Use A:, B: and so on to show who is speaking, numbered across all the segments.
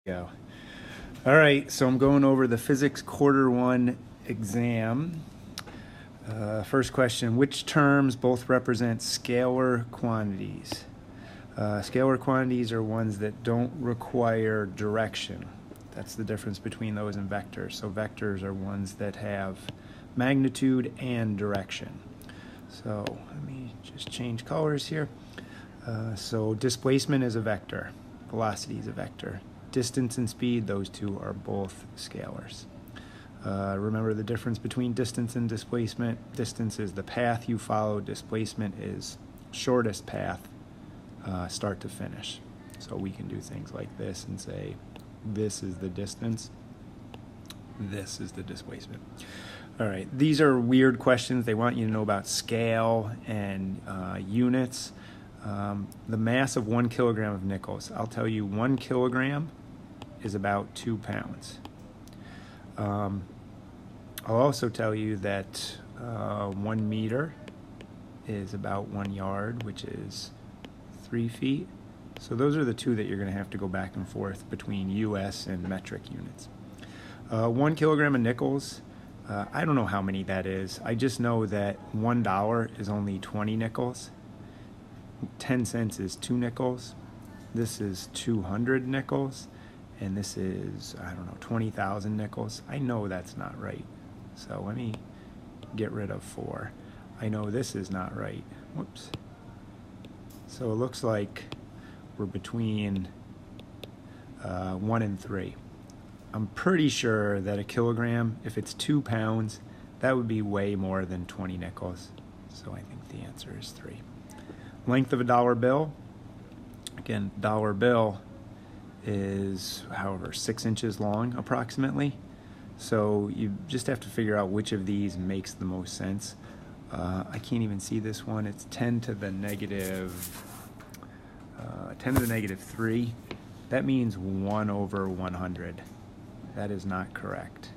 A: Go. All right, so I'm going over the physics quarter one exam. First question, which terms both represent scalar quantities? Scalar quantities are ones that don't require direction. That's the difference between those and vectors. So vectors are ones that have magnitude and direction. So let me just change colors here. So displacement is a vector, velocity is a vector. Distance and speed, those two are both scalars. Remember the difference between distance and displacement. Distance is the path you follow. Displacement is shortest path, start to finish. So we can do things like this and say, this is the distance, this is the displacement. All right, these are weird questions. They want you to know about scale and units. The mass of 1 kilogram of nickels. I'll tell you 1 kilogram is about 2 pounds. I'll also tell you that 1 meter is about 1 yard, which is 3 feet. So those are the two that you're going to have to go back and forth between US and metric units. 1 kilogram of nickels, I don't know how many that is. I just know that $1 is only 20 nickels. 10 cents is 2 nickels. This is 200 nickels. And this is, I don't know, 20,000 nickels. I know that's not right. So let me get rid of 4. I know this is not right. Whoops. So it looks like we're between 1 and 3. I'm pretty sure that a kilogram, if it's 2 pounds, that would be way more than 20 nickels. So I think the answer is 3. Length of a dollar bill. Again, dollar bill is, however, 6 inches long approximately. So you just have to figure out which of these makes the most sense. I can't even see this one. It's 10 to the negative 3. That means 1 over 100. That is not correct.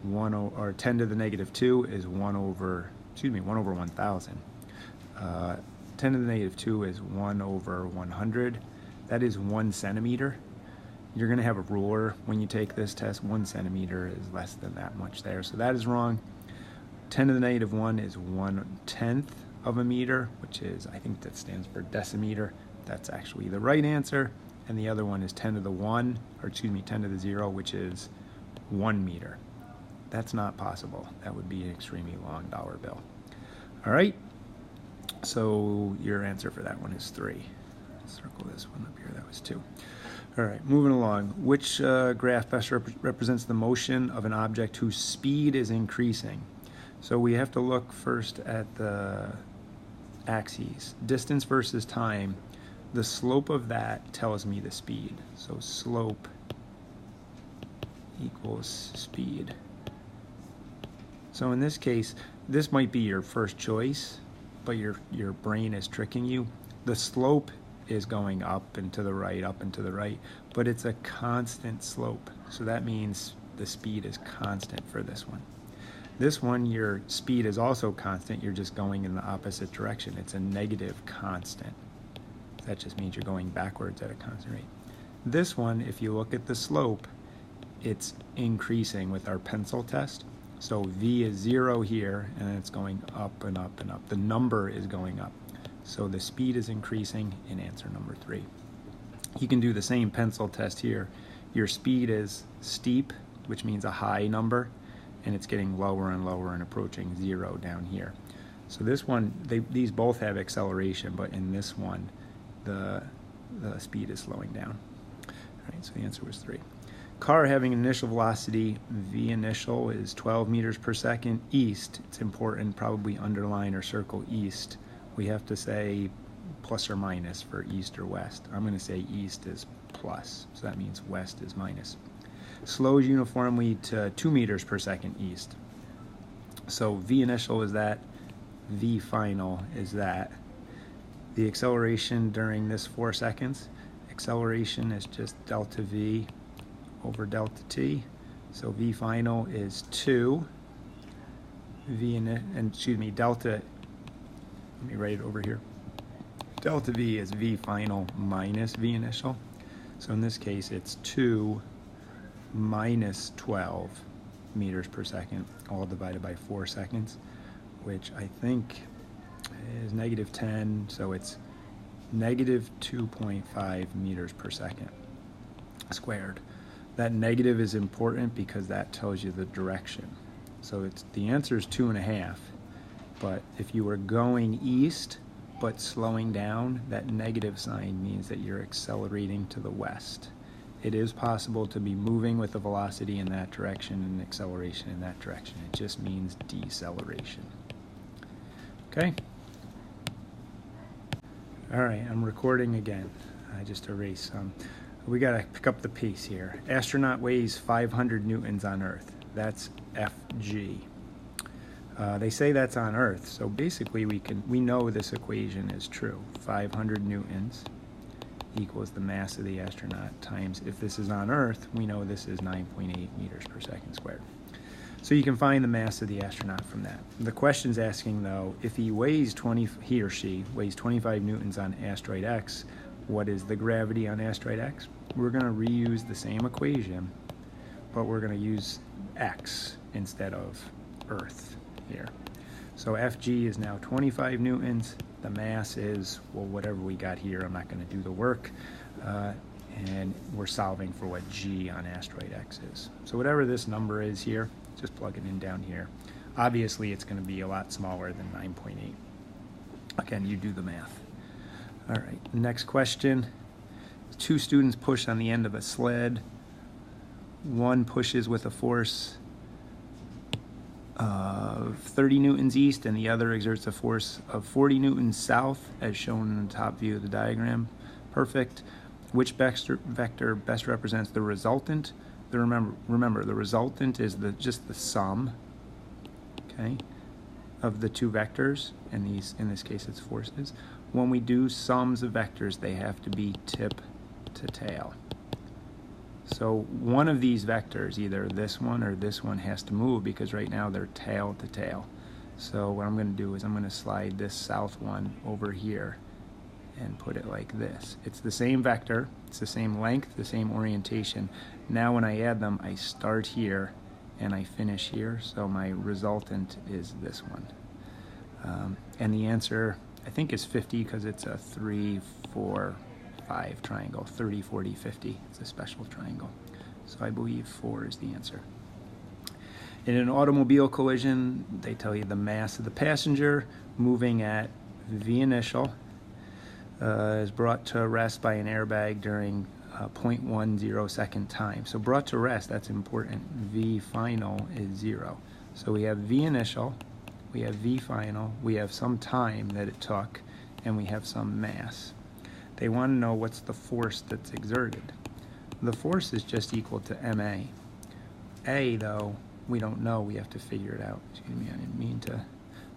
A: 10 to the negative 2 is 1 over 1,000. 10 to the negative 2 is 1 over 100. That is 1 centimeter. You're going to have a ruler when you take this test. 1 centimeter is less than that much there. So that is wrong. 10 to the negative 1 is 1/10 of a meter, which is, I think that stands for decimeter. That's actually the right answer. And the other one is 10 to the 10 to the 0, which is 1 meter. That's not possible. That would be an extremely long dollar bill. All right. So your answer for that one is 3. Circle this one up here. That was 2. All right, moving along. Which graph best represents the motion of an object whose speed is increasing? So we have to look first at the axes. Distance versus time. The slope of that tells me the speed. So slope equals speed. So in this case, this might be your first choice, but your brain is tricking you. The slope is going up and to the right, up and to the right, but it's a constant slope. So that means the speed is constant for this one. This one, your speed is also constant. You're just going in the opposite direction. It's a negative constant. That just means you're going backwards at a constant rate. This one, if you look at the slope, it's increasing with our pencil test. So V is 0 here, and it's going up and up and up. The number is going up. So the speed is increasing in answer number 3. You can do the same pencil test here. Your speed is steep, which means a high number, and it's getting lower and lower and approaching 0 down here. So this one, these both have acceleration, but in this one, the speed is slowing down. All right, so the answer was 3. Car having an initial velocity, V initial is 12 meters per second east. It's important, probably underline or circle east. We have to say plus or minus for east or west. I'm going to say east is plus, so that means west is minus. Slows uniformly to 2 meters per second east. So V initial is that, V final is that. The acceleration during this 4 seconds, acceleration is just delta V over delta T. So V final is 2. Delta, let me write it over here. Delta V is V final minus V initial. So in this case, it's 2 minus 12 meters per second, all divided by 4 seconds, which I think is negative 10, so it's negative 2.5 meters per second squared. That negative is important because that tells you the direction. So the answer is 2.5, but if you were going east but slowing down, that negative sign means that you're accelerating to the west. It is possible to be moving with a velocity in that direction and acceleration in that direction. It just means deceleration. Okay? All right, I'm recording again. I just erased some. We got to pick up the pace here. Astronaut weighs 500 newtons on Earth. That's Fg. They say that's on Earth, so basically we know this equation is true. 500 newtons equals the mass of the astronaut times, if this is on Earth, we know this is 9.8 meters per second squared. So you can find the mass of the astronaut from that. The question's asking though, if he or she weighs 25 newtons on asteroid X, what is the gravity on asteroid X? We're going to reuse the same equation, but we're going to use X instead of Earth here. So Fg is now 25 newtons. The mass is, well, whatever we got here. I'm not going to do the work. And we're solving for what G on asteroid X is. So whatever this number is here, just plug it in down here. Obviously, it's going to be a lot smaller than 9.8. Again, you do the math. All right, next question. 2 students push on the end of a sled. One pushes with a force of 30 newtons east and the other exerts a force of 40 newtons south, as shown in the top view of the diagram. Perfect. Which vector best represents the resultant? Remember, the resultant is just the sum, okay, of the 2 vectors, and in this case it's forces. When we do sums of vectors, they have to be tip to tail. So one of these vectors, either this one or this one, has to move because right now they're tail to tail. So what I'm going to do is I'm going to slide this south one over here and put it like this. It's the same vector, it's the same length, the same orientation. Now when I add them, I start here and I finish here, so my resultant is this one. And the answer, I think, is 50 because it's a 3, 4, 5 triangle, 30, 40, 50. It's a special triangle. So I believe 4 is the answer. In an automobile collision, they tell you the mass of the passenger moving at V initial is brought to rest by an airbag during 0.10 second time. So brought to rest, that's important. V final is 0. So we have V initial, we have V final, we have some time that it took, and we have some mass. They want to know what's the force that's exerted. The force is just equal to ma. A, though, we don't know. We have to figure it out. Excuse me, I didn't mean to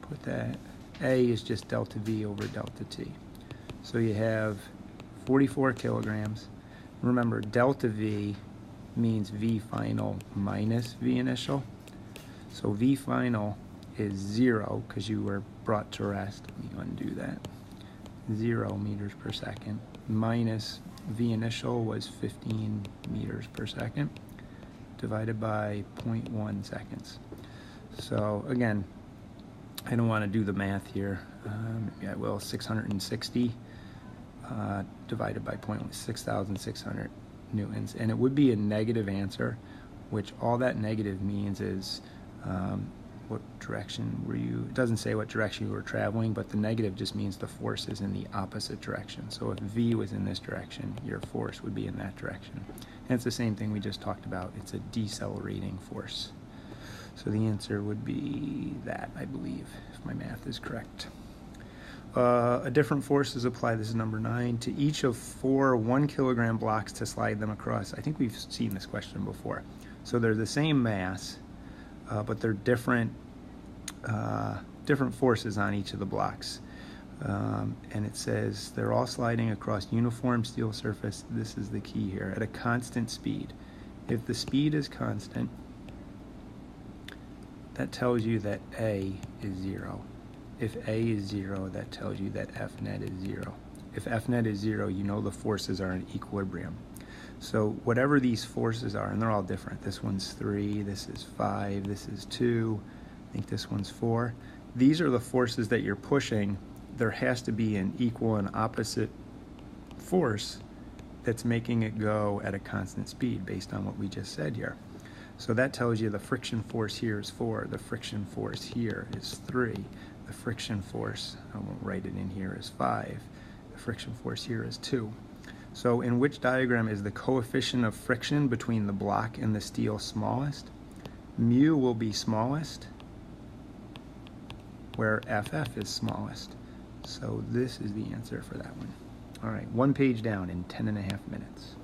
A: put that. A is just delta V over delta T. So you have 44 kilograms. Remember, delta V means V final minus V initial. So V final is 0 because you were brought to rest. Let me undo that. 0 meters per second minus V initial was 15 meters per second divided by 0.1 seconds. So again, I don't want to do the math here. Yeah, well, 660 divided by 6,600 newtons, and it would be a negative answer, which all that negative means is what direction were you, it doesn't say what direction you were traveling, but the negative just means the force is in the opposite direction. So if V was in this direction, your force would be in that direction. And it's the same thing we just talked about. It's a decelerating force. So the answer would be that, I believe, if my math is correct. A different force is applied, this is number 9, to each of 4 1-kilogram blocks to slide them across. I think we've seen this question before. So they're the same mass, but they're different forces on each of the blocks. And it says they're all sliding across uniform steel surface. This is the key here, at a constant speed. If the speed is constant, that tells you that A is 0. If A is 0, that tells you that F net is 0. If F net is 0, you know the forces are in equilibrium. So whatever these forces are, and they're all different. This one's 3, this is 5, this is 2, I think this one's 4. These are the forces that you're pushing. There has to be an equal and opposite force that's making it go at a constant speed based on what we just said here. So that tells you the friction force here is 4, the friction force here is 3, the friction force, I won't write it in here, is 5, the friction force here is 2. So in which diagram is the coefficient of friction between the block and the steel smallest? Mu will be smallest, where FF is smallest. So this is the answer for that one. All right, one page down in 10.5 minutes.